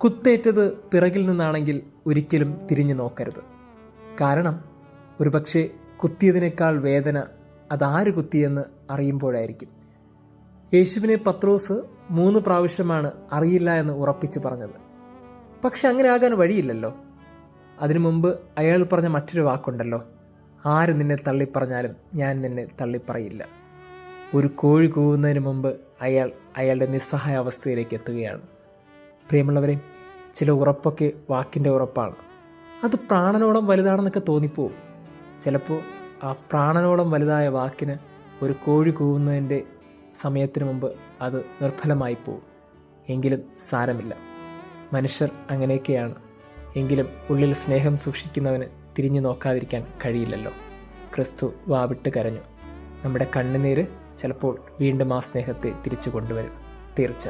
കുത്തേറ്റത് പിറകിൽ നിന്നാണെങ്കിൽ ഒരിക്കലും തിരിഞ്ഞു നോക്കരുത്. കാരണം ഒരുപക്ഷെ കുത്തിയതിനേക്കാൾ വേദന അതാര് കുത്തിയെന്ന് അറിയുമ്പോഴായിരിക്കും. യേശുവിനെ പത്രോസ് 3 പ്രാവശ്യമാണ് അറിയില്ല എന്ന് ഉറപ്പിച്ച് പറഞ്ഞത്. പക്ഷെ അങ്ങനെ ആകാൻ വഴിയില്ലല്ലോ. അതിനു മുമ്പ് അയാൾ പറഞ്ഞ മറ്റൊരു വാക്കുണ്ടല്ലോ, ആര് നിന്നെ തള്ളിപ്പറഞ്ഞാലും ഞാൻ നിന്നെ തള്ളിപ്പറയില്ല. ഒരു കോഴി കൂവുന്നതിന് മുമ്പ് അയാളുടെ നിസ്സഹായ അവസ്ഥയിലേക്ക് എത്തുകയാണ്. പ്രിയമുള്ളവരെ, ചില ഉറപ്പൊക്കെ വാക്കിൻ്റെ ഉറപ്പാണ്. അത് പ്രാണനോളം വലുതാണെന്നൊക്കെ തോന്നിപ്പോവും. ചിലപ്പോൾ ആ പ്രാണനോളം വലുതായ വാക്കിന് ഒരു കോഴി കൂവുന്നതിൻ്റെ സമയത്തിന് മുമ്പ് അത് നിർഫലമായി പോവും. എങ്കിലും സാരമില്ല, മനുഷ്യർ അങ്ങനെയൊക്കെയാണ്. എങ്കിലും ഉള്ളിൽ സ്നേഹം സൂക്ഷിക്കുന്നവന് തിരിഞ്ഞു നോക്കാതിരിക്കാൻ കഴിയില്ലല്ലോ. ക്രിസ്തു വാവിട്ട് കരഞ്ഞു. നമ്മുടെ കണ്ണുനീര് ചിലപ്പോൾ വീണ്ടും ആ സ്നേഹത്തെ തിരിച്ചു കൊണ്ടുവരും. തീർച്ച.